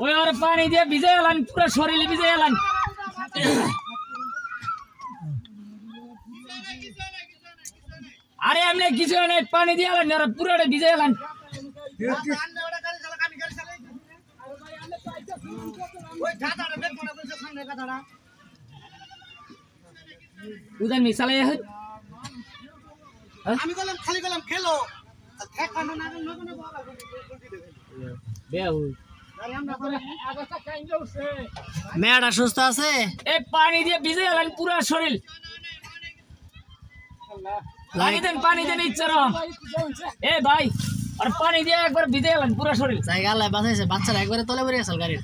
ওই আর পানি দিয়ে ভিজে এলাম পুরো শরীরে ভিজে এলাম আরে এমনি কিছু নেই পানি দিয়ে এলাম আর পুরোটা ভিজে এলাম উদান মিশালে আমি বললাম খালি বললাম খেলো মেয়েটা সুস্থ আছে এই পানি দিয়ে ভিজে এলাম পুরো শরীর পানি দেন ইচ্ছা এ ভাই আর পানি দিয়ে একবার ভিজে এলাম পুরো শরীর জায়গা বাঁচাইছে বাচ্চারা একবারে তলে পড়ে গেছে গাড়ির